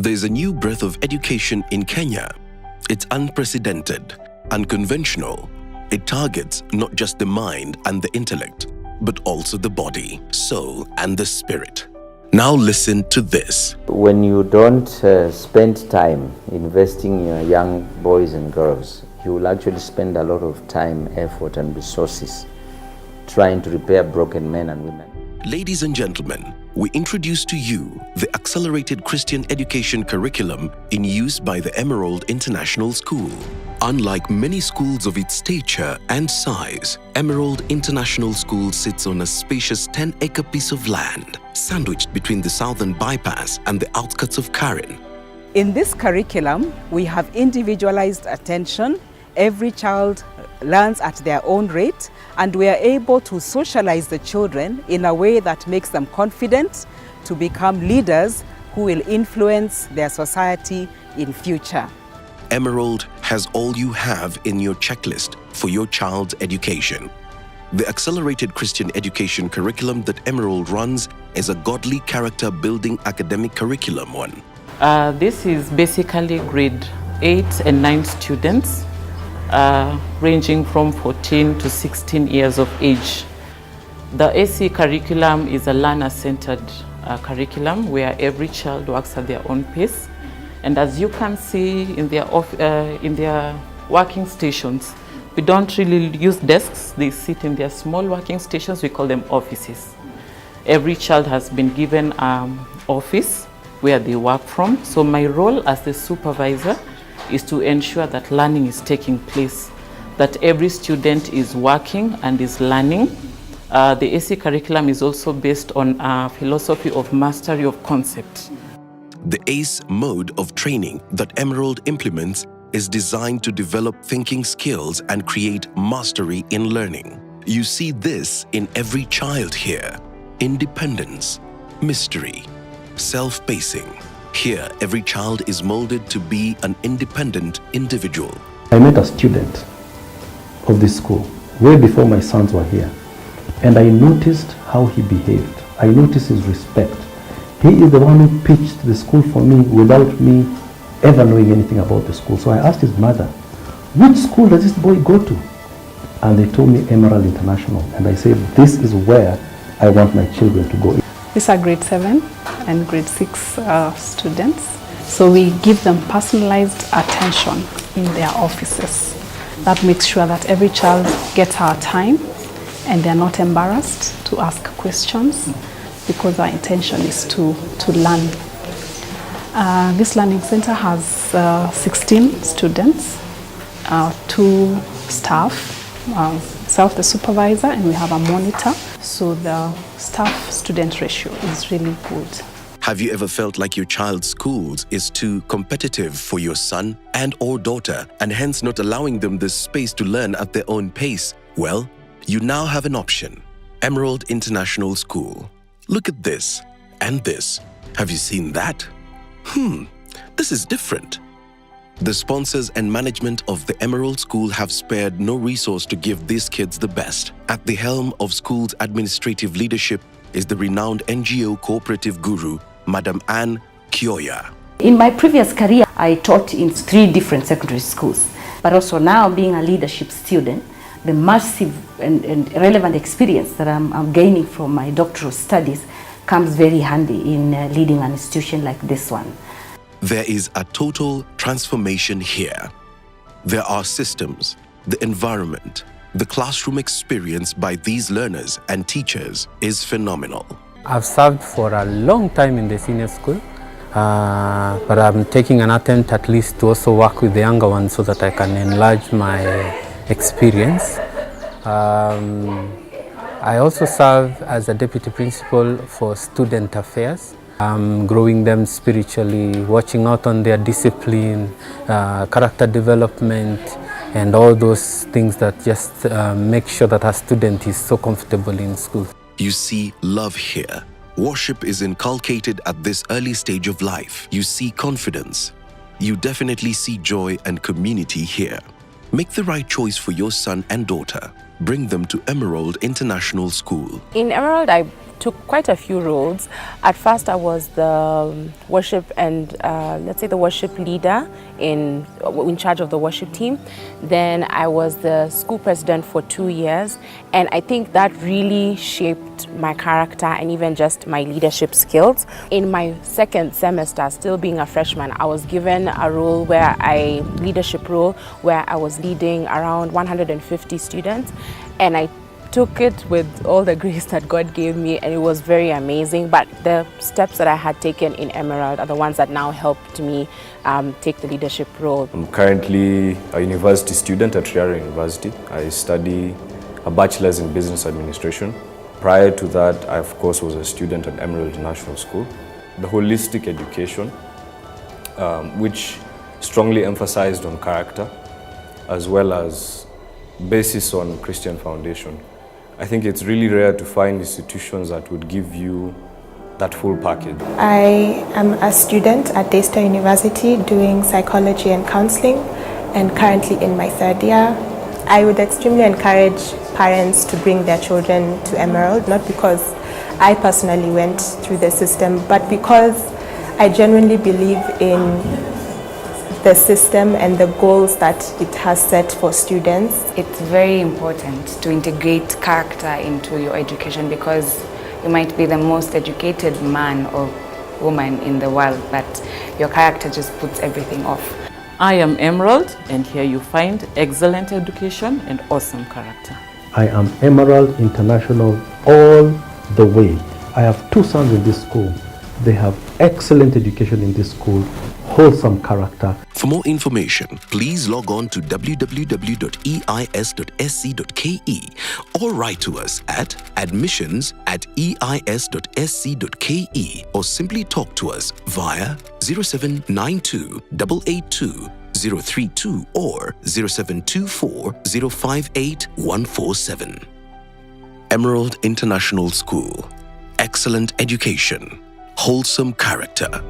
There's a new breath of education in Kenya. It's unprecedented, unconventional. It targets not just the mind and the intellect, but also the body, soul, and the spirit. Now listen to this. When you don't spend time investing in your young boys and girls, you will actually spend a lot of time, effort, and resources trying to repair broken men and women. Ladies and gentlemen, we introduce to you the Accelerated Christian Education Curriculum in use by the Emerald International School. Unlike many schools of its stature and size, Emerald International School sits on a spacious 10-acre piece of land, sandwiched between the Southern Bypass and the outskirts of Karen. In this curriculum, we have individualized attention. Every child learns at their own rate, and we are able to socialize the children in a way that makes them confident to become leaders who will influence their society in future. Emerald has all you have in your checklist for your child's education. The Accelerated Christian Education Curriculum that Emerald runs is a godly character-building academic curriculum one. This is basically grade 8 and 9 students, ranging from 14 to 16 years of age. The AC curriculum is a learner-centered curriculum where every child works at their own pace. And as you can see in their working stations, we don't really use desks. They sit in their small working stations. We call them offices. Every child has been given an office where they work from. So my role as the supervisor is to ensure that learning is taking place, that every student is working and is learning. The AC curriculum is also based on a philosophy of mastery of concept. The ACE mode of training that Emerald implements is designed to develop thinking skills and create mastery in learning. You see this in every child here. Independence, mystery, self-pacing. Here, every child is molded to be an independent individual. I met a student of this school way before my sons were here, and I noticed how he behaved. I noticed his respect. He is the one who pitched the school for me without me ever knowing anything about the school. So I asked his mother, which school does this boy go to? And they told me Emerald International. And I said, this is where I want my children to go. These are grade 7 and grade 6 students. So we give them personalized attention in their offices. That makes sure that every child gets our time and they're not embarrassed to ask questions, because our intention is to learn. This learning center has 16 students, 2 staff, self the supervisor, and we have a monitor. So the staff-student ratio is really good. Have you ever felt like your child's schools is too competitive for your son and or daughter, and hence not allowing them the space to learn at their own pace? Well, you now have an option. Emerald International School. Look at this and this. Have you seen that? This is different. The sponsors and management of the Emerald School have spared no resource to give these kids the best. At the helm of school's administrative leadership is the renowned NGO cooperative guru, Madam Anne Kioya. In my previous career, I taught in 3 different secondary schools, but also now being a leadership student, the massive and relevant experience that I'm gaining from my doctoral studies comes very handy in leading an institution like this one. There is a total transformation here. There are systems, the environment, the classroom experience by these learners and teachers is phenomenal. I've served for a long time in the senior school, but I'm taking an attempt at least to also work with the younger ones so that I can enlarge my experience. I also serve as a deputy principal for student affairs. I'm growing them spiritually, watching out on their discipline, character development, and all those things that just make sure that a student is so comfortable in school. You see love here. Worship is inculcated at this early stage of life. You see confidence. You definitely see joy and community here. Make the right choice for your son and daughter. Bring them to Emerald International School. In Emerald, I took quite a few roles. At first I was the worship and let's say the worship leader in charge of the worship team. Then I was the school president for 2 years, and I think that really shaped my character and even just my leadership skills. In my second semester, still being a freshman, I was given a role leadership role where I was leading around 150 students, and I took it with all the grace that God gave me, and it was very amazing. But the steps that I had taken in Emerald are the ones that now helped me take the leadership role. I'm currently a university student at Triara University. I study a bachelor's in business administration. Prior to that, I of course was a student at Emerald International School. The holistic education, which strongly emphasized on character, as well as basis on Christian foundation. I think it's really rare to find institutions that would give you that full package. I am a student at Daystar University doing psychology and counseling, and currently in my 3rd year. I would extremely encourage parents to bring their children to Emerald, not because I personally went through the system, but because I genuinely believe in the system and the goals that it has set for students. It's very important to integrate character into your education, because you might be the most educated man or woman in the world, but your character just puts everything off. I am Emerald, and here you find excellent education and awesome character. I am Emerald International all the way. I have 2 sons in this school. They have excellent education in this school, wholesome character. For more information, please log on to www.eis.sc.ke or write to us at admissions@eis.sc.ke, or simply talk to us via 0792 882 032 or 0724 058 147. Emerald International School. Excellent education, wholesome character.